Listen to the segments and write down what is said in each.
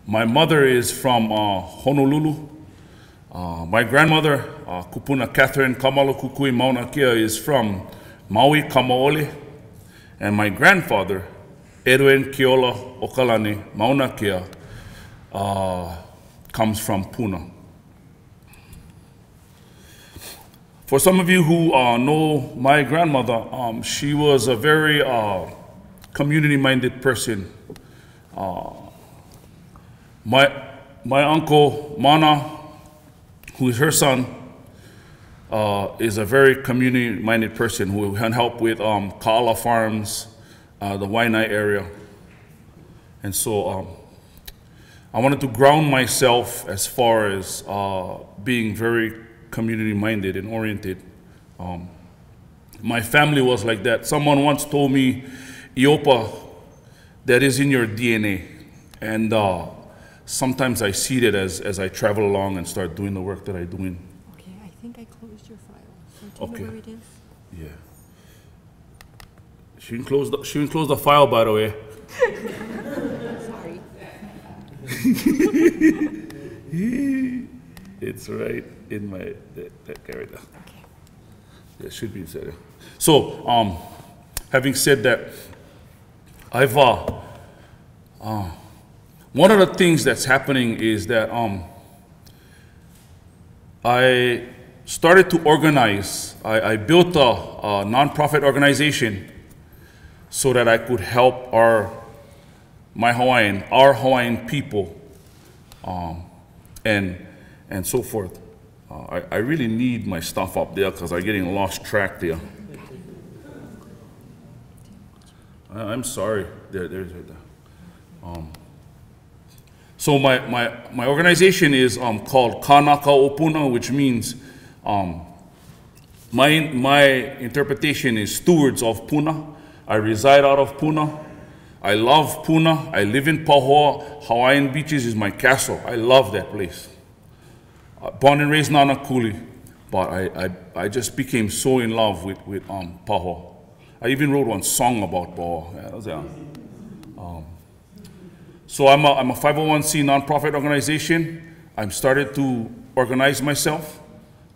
My mother is from Honolulu. My grandmother, Kupuna Catherine Kamalo Kukui Maunakea, is from Maui, Kamaole. And my grandfather, Edwin Keola Okalani Maunakea, comes from Puna. For some of you who know my grandmother, she was a very community-minded person. My uncle, Mana, who is her son, is a very community-minded person who can help with Kaala Farms, the Waianae area. And so I wanted to ground myself as far as being very community-minded and oriented. My family was like that. Someone once told me, Iopa, that is in your DNA. And sometimes I see that as I travel along and start doing the work that I'm doing. Okay, I think I closed your file. So do you know where it is? Yeah. She can close the file, by the way. Sorry. It's right in my that character. Okay. Yeah, it should be inside there. So, having said that, I've one of the things that's happening is that I started to organize. I built a nonprofit organization so that I could help our Hawaiian people, and so forth. I really need my stuff up there because I'm getting lost track there. I'm sorry. There's right there. So my organization is called Kanaka Opuna, which means my interpretation is stewards of Puna. I reside out of Puna. I love Puna. I live in Pahoa. Hawaiian Beaches is my castle. I love that place. Born and raised Nanakuli, but I just became so in love with Pahoa. I even wrote one song about Pahoa. Yeah, that was it. So I'm a 501c nonprofit organization. I'm started to organize myself.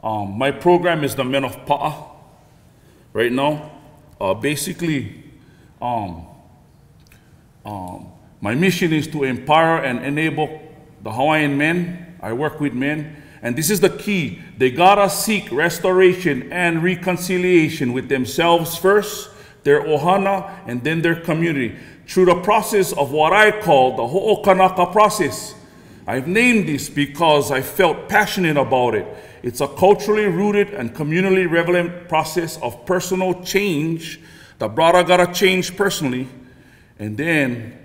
My program is the Men of PAA right now. Basically, my mission is to empower and enable the Hawaiian men. I work with men, and this is the key. They gotta seek restoration and reconciliation with themselves first, their ohana, and then their community, through the process of what I call the ho'okanaka process. I've named this because I felt passionate about it. It's a culturally rooted and communally relevant process of personal change. The brother gotta change personally, and then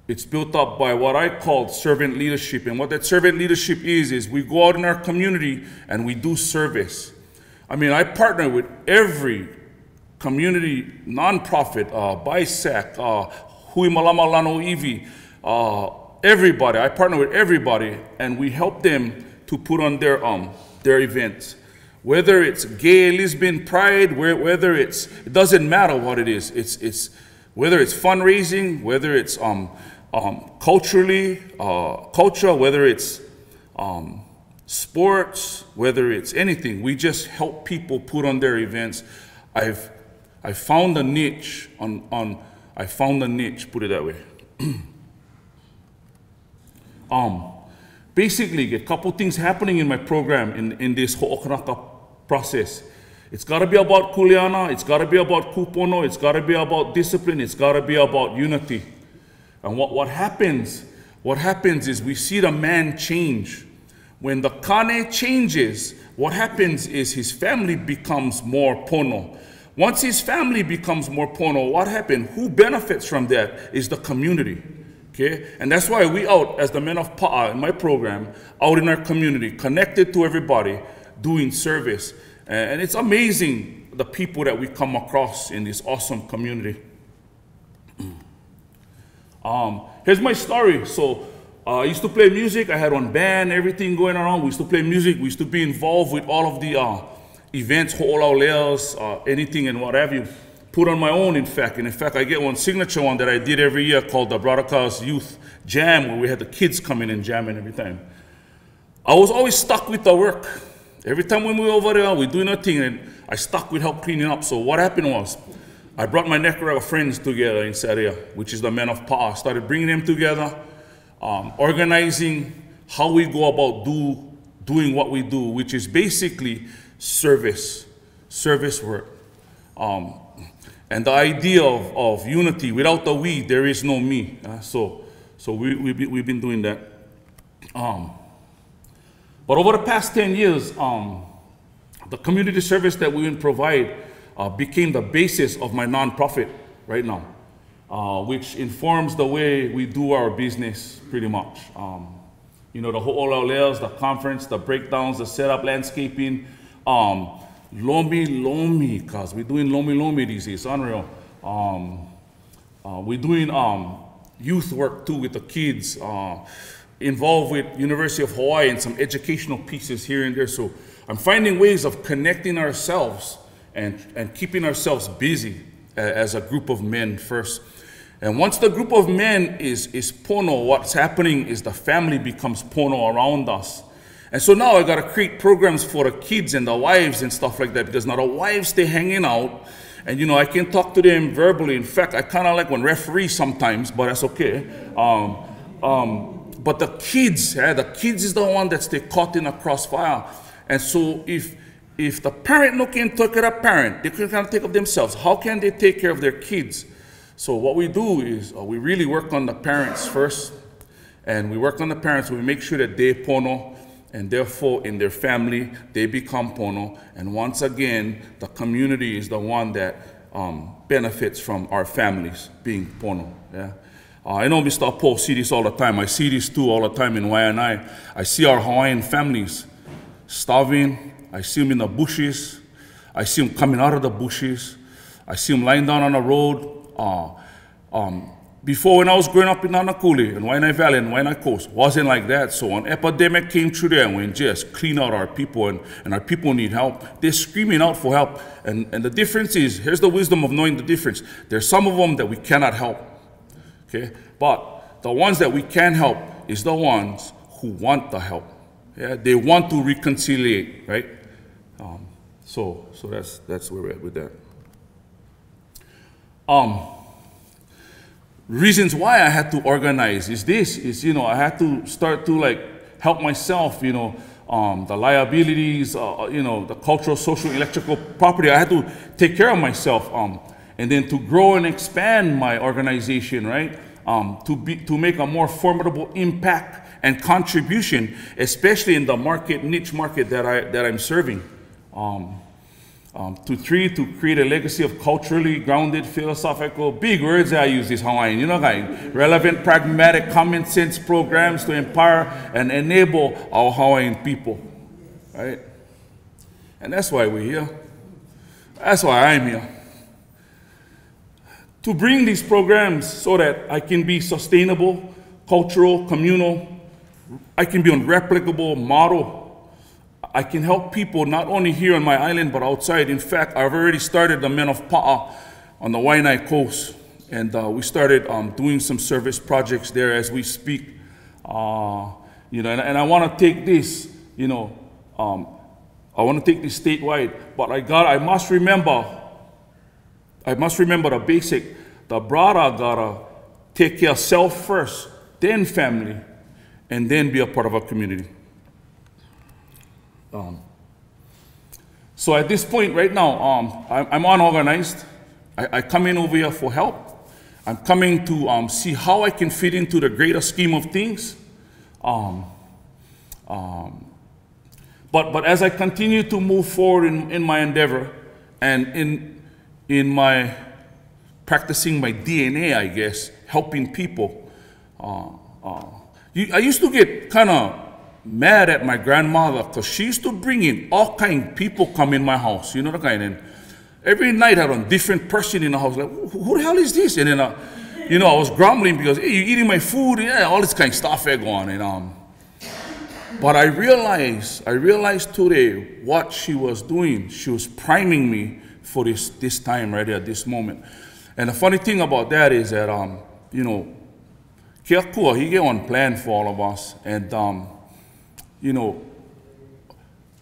it's built up by what I call servant leadership. And what that servant leadership is we go out in our community and we do service. I mean, I partner with every community nonprofit, BISAC, Hui Malama Lano Iwi, everybody. I partner with everybody, and we help them to put on their events. Whether it's gay, lesbian, pride, whether it doesn't matter what it is. It's whether it's fundraising, whether it's culture, whether it's sports, whether it's anything. We just help people put on their events. I found a niche I found a niche, put it that way. Basically, a couple things happening in my program in this ho'okanaka process. It's got to be about kuleana, it's got to be about kupono, it's got to be about discipline, it's got to be about unity. And what happens is we see the man change. When the kane changes, what happens is his family becomes more pono. Once his family becomes more pono, what happened? Who benefits from that is the community. Okay? And that's why we out as the Men of PAA in my program, out in our community, connected to everybody, doing service. And it's amazing the people that we come across in this awesome community. Here's my story. So I used to play music. I had one band, everything going around. We used to play music. We used to be involved with all of the events, ho'olauleas, anything and what have you. Put on my own, in fact. And in fact, I get one signature one that I did every year called the Broadcast Youth jam where we had the kids coming and jamming every time. I was always stuck with the work. Every time when we were over there, we're doing our thing, and I stuck with help cleaning up. So what happened was, I brought my network of friends together in Sept, which is the Men of PAA. Started bringing them together, organizing how we go about doing what we do, which is basically service work. And the idea of unity, without the we, there is no me. So we've been doing that. But over the past 10 years, the community service that we provide became the basis of my nonprofit right now, which informs the way we do our business pretty much. You know, the whole layers, the conference, the breakdowns, the setup, landscaping, Lomi, because we're doing Lomi these days, it's unreal. We're doing youth work too with the kids, involved with University of Hawaii and some educational pieces here and there. So I'm finding ways of connecting ourselves and keeping ourselves busy as a group of men first. And once the group of men is pono, what's happening is the family becomes pono around us. And so now I gotta create programs for the kids and the wives and stuff like that, because now the wives, they hanging out, and you know, I can talk to them verbally. In fact, I kinda like when referee sometimes, but that's okay. But the kids is the one that's they caught in a crossfire. And so if the parent no can take care of parent, they can kind of take of themselves. How can they take care of their kids? So what we do is we really work on the parents first, and we work on the parents. We make sure that they pono, and therefore in their family they become pono. And once again, the community is the one that benefits from our families being pono. Yeah. I know Mr. Apo see this all the time. I see this too all the time in Waianae. I see our Hawaiian families starving. I see them in the bushes. I see them coming out of the bushes. I see them lying down on the road. Before, when I was growing up in Nanakuli, in Waianae Valley and Waianae Coast, wasn't like that. So an epidemic came through there, and we just clean out our people, and our people need help. They're screaming out for help. And the difference is, here's the wisdom of knowing the difference. There's some of them that we cannot help. Okay, but the ones that we can help is the ones who want the help. Yeah, they want to reconciliate, right? So that's where we're at with that. Reasons why I had to organize is you know, I had to start to like help myself, you know, the liabilities, you know, the cultural, social, electrical property. I had to take care of myself. And then to grow and expand my organization, right? To make a more formidable impact and contribution, especially in the niche market that I'm serving. To create a legacy of culturally grounded, philosophical, big words I use this Hawaiian, you know, guys, relevant, pragmatic, common sense programs to empower and enable our Hawaiian people, right? And that's why we're here. That's why I'm here. To bring these programs so that I can be sustainable, cultural, communal, I can be a replicable model. I can help people not only here on my island, but outside. In fact, I've already started the Men of PAA on the Waianae Coast. And we started doing some service projects there as we speak. You know, and I want to take this, you know, I want to take this statewide, but I must remember the basic. The brother gotta take care of self first, then family, and then be a part of a community. So at this point right now, I'm unorganized. I come in over here for help. I'm coming to see how I can fit into the greater scheme of things. But as I continue to move forward in my endeavor and in my practicing my DNA, I guess, helping people, I used to get kind of mad at my grandmother because she used to bring in all kind of people come in my house, you know the kind. And every night I had a different person in the house, like, who the hell is this? And then, you know, I was grumbling because, hey, you're eating my food, yeah, all this kind of stuff going. And but I realized today what she was doing. She was priming me for this time right here, this moment. And the funny thing about that is that, you know, Kia kua, he get one plan for all of us. And, you know,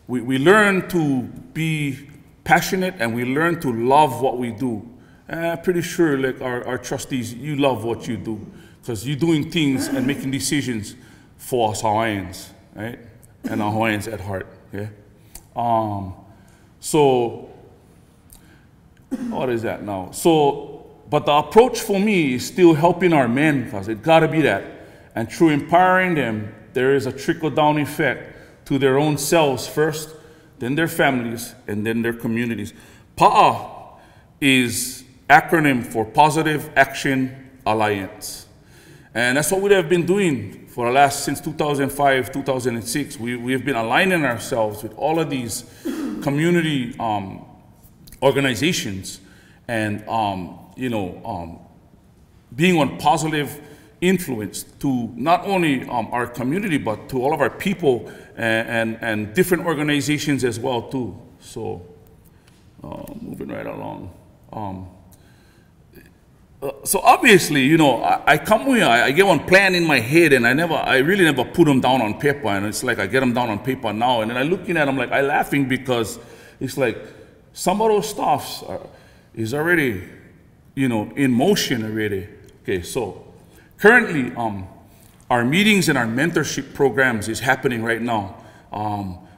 we learn to be passionate and we learn to love what we do. And I'm pretty sure, like our trustees, you love what you do because you're doing things and making decisions for us Hawaiians, right? And our Hawaiians at heart, okay? So, what is that now? So, but the approach for me is still helping our men because it gotta be that. And through empowering them, there is a trickle-down effect to their own selves first, then their families, and then their communities. PAA is acronym for Positive Action Alliance. And that's what we have been doing for the last, since 2005, 2006. We have been aligning ourselves with all of these community organizations and, you know, being on positive influence to not only our community, but to all of our people and different organizations as well too. So moving right along. So obviously, you know, I come here, I get one plan in my head and I really never put them down on paper, and it's like I get them down on paper now and then I looking at them like I laughing because it's like some of those stuffs is already, you know, in motion already. Okay, so currently our meetings and our mentorship programs is happening right now.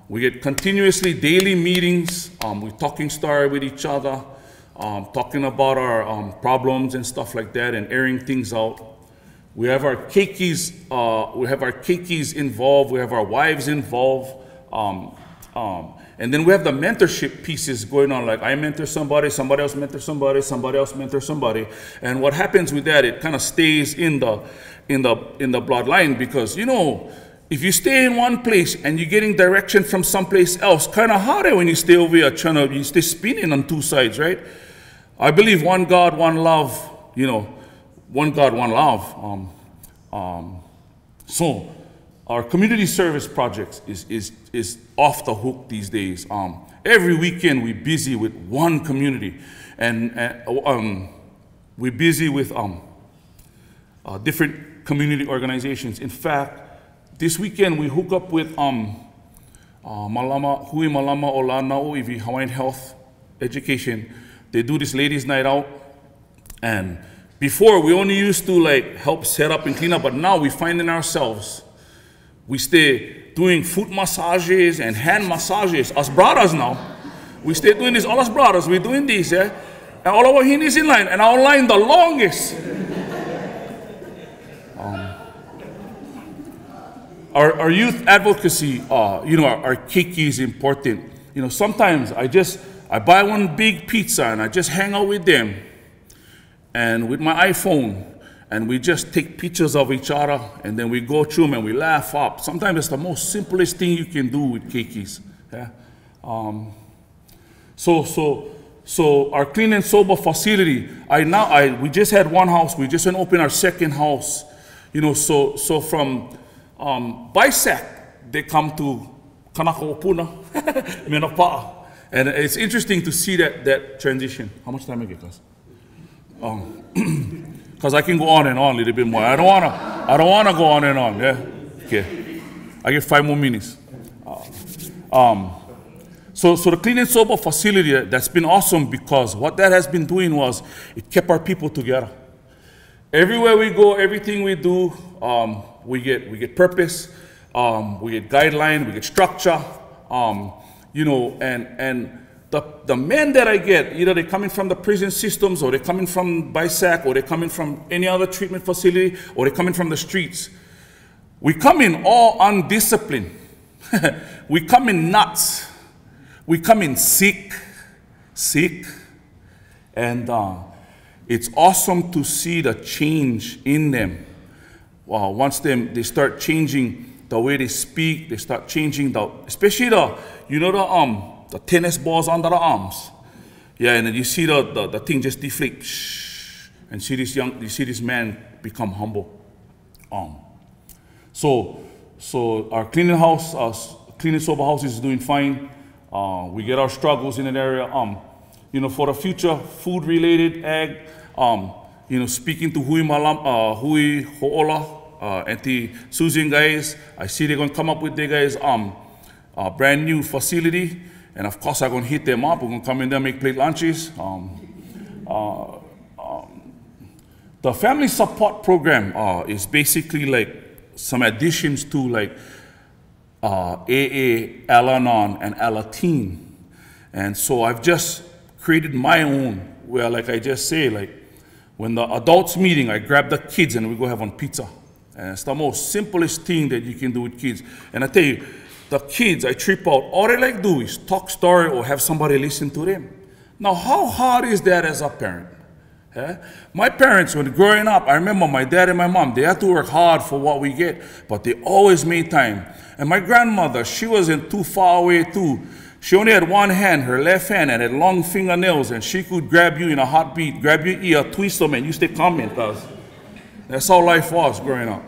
We get continuously daily meetings, we're talking story with each other, talking about our problems and stuff like that and airing things out. We have our keikis, involved, we have our wives involved, and then we have the mentorship pieces going on, like I mentor somebody, somebody else mentor somebody, somebody else mentor somebody. And what happens with that, it kind of stays in the bloodline because, you know, if you stay in one place and you're getting direction from someplace else, kind of harder when you stay over here you stay spinning on two sides, right? I believe one God, one love, you know, one God, one love. So our community service projects is off the hook these days. Every weekend we're busy with one community and we're busy with different community organizations. In fact, this weekend we hook up with Malama, Hui Malama Ola Nau Iwi Hawaiian Health Education. They do this ladies' night out, and before we only used to like help set up and clean up, but now we finding ourselves, we stay doing foot massages and hand massages. Us brothers now, we stay doing this, all us brothers, we're doing this, yeah? And all our hin is in line, and our line the longest. Our youth advocacy, you know, our keiki is important. You know, sometimes I buy one big pizza and I just hang out with them and with my iPhone and we just take pictures of each other and then we go through them and we laugh up. Sometimes it's the most simplest thing you can do with keikis. Yeah? So our clean and sober facility, we just had one house, we just went open our second house. You know, so from Bisac, they come to Kanakaopuna, Men Of PAA. And it's interesting to see that transition. How much time I get, guys? Because I can go on and on a little bit more. I don't wanna go on and on. Yeah. Okay. I get 5 more minutes. So the clean and sober facility, that's been awesome because what that has been doing was it kept our people together. Everywhere we go, everything we do, we get purpose, we get guideline, we get structure. You know, and the men that I get, either they're coming from the prison systems or they're coming from BISAC or they're coming from any other treatment facility or they're coming from the streets. We come in all undisciplined. We come in nuts. We come in sick. And it's awesome to see the change in them. Wow, once they start changing the way they speak, they start changing especially the tennis balls under the arms. Yeah, and then you see the thing just deflate, and you see this man become humble. So our cleaning sober house is doing fine. We get our struggles in that area. You know, for the future, food related ag. You know, speaking to Hui Ho'ola. Auntie Susan guys, I see they're going to come up with their guys brand new facility. And of course, I'm going to hit them up. We're going to come in there and make plate lunches. The family support program is basically like some additions to like AA, Al-Anon, and Alateen. And so I've just created my own, where like I just say, like when the adults meeting, I grab the kids and we go have on pizza. And it's the most simplest thing that you can do with kids. And I tell you, the kids, I trip out, all they like to do is talk story or have somebody listen to them. Now, how hard is that as a parent? My parents, when growing up, I remember my dad and my mom, they had to work hard for what we get, but they always made time. And my grandmother, she wasn't too far away too. She only had one hand, her left hand, and had long fingernails, and she could grab you in a heartbeat, grab your ear, twist them, and you stay calm, cause that's how life was growing up.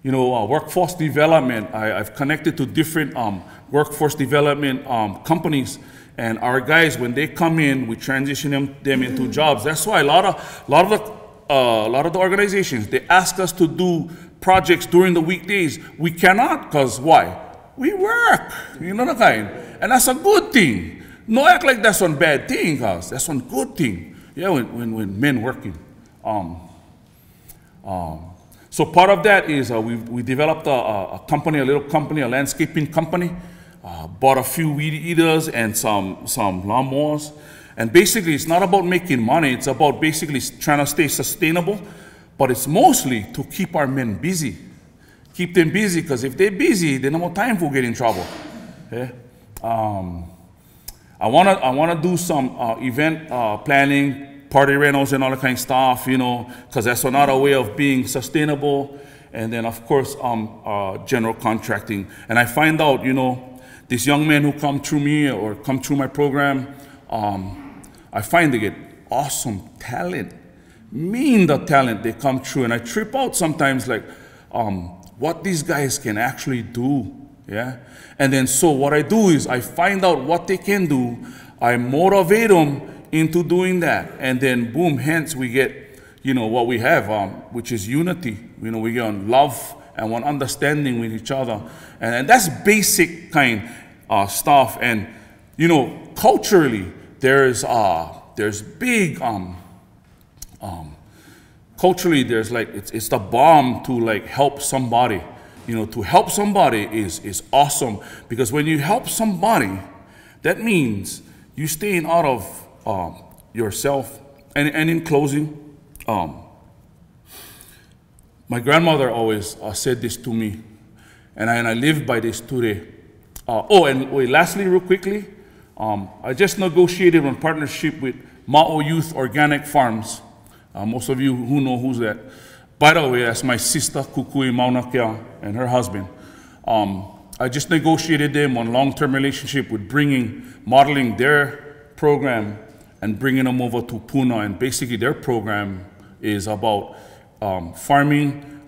You know, workforce development, I've connected to different workforce development companies, and our guys, when they come in, we transition them into jobs. That's why a lot of the organizations, they ask us to do projects during the weekdays. We cannot, because why? We work, you know the kind. And that's a good thing. No act like that's one bad thing, cause that's one good thing. Yeah, when men working. So part of that is we developed a company, a little company, a landscaping company. Bought a few weed eaters and some lawnmowers. And basically, it's not about making money. It's about basically trying to stay sustainable. But it's mostly to keep our men busy. Keep them busy, because if they're busy, they don't have time for getting in trouble. Okay? I wanna do some event planning, party rentals and all that kind of stuff, you know, because that's another way of being sustainable. And then, of course, general contracting. And I find out, you know, these young men who come through me or come through my program, I find they get awesome talent. The talent they come through. And I trip out sometimes like what these guys can actually do. Yeah. And then so what I do is I find out what they can do. I motivate them into doing that. And then boom, hence we get, you know, what we have, which is unity. You know, we get on love and one understanding with each other. And that's basic kind stuff. And, you know, culturally, there's big, culturally, there's like, it's the bomb to like help somebody. You know, to help somebody is awesome, because when you help somebody, that means you staying out of yourself. And in closing, my grandmother always said this to me, and I live by this today. Lastly, real quickly, I just negotiated a partnership with Ma'o Youth Organic Farms. Most of you who know who's that. By the way, that's my sister, Kukui Maunakea, and her husband. I just negotiated them on long-term relationship with modeling their program and bringing them over to Puna. And basically their program is about farming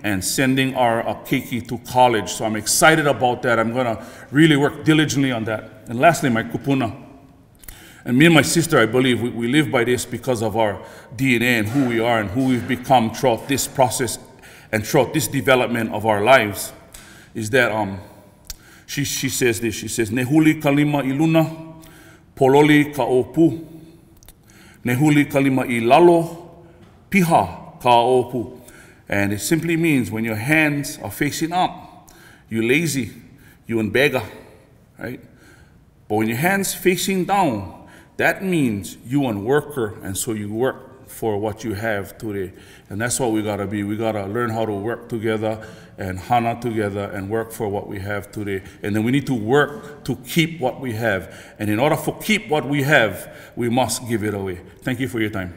and sending our keiki to college. So I'm excited about that. I'm gonna really work diligently on that. And lastly, my kupuna. And me and my sister, I believe, we live by this because of our DNA and who we are and who we've become throughout this process and throughout this development of our lives, is that she says this, she says, Nehuli kalima iluna, pololi ka opu, Nehuli kalima ilalo, piha ka opu. And it simply means when your hands are facing up, you're lazy, you're in beggar, right? But when your hands facing down, that means you a worker, and so you work for what you have today. And that's what we gotta be. We gotta learn how to work together and hana together and work for what we have today. And then we need to work to keep what we have. And in order to keep what we have, we must give it away. Thank you for your time.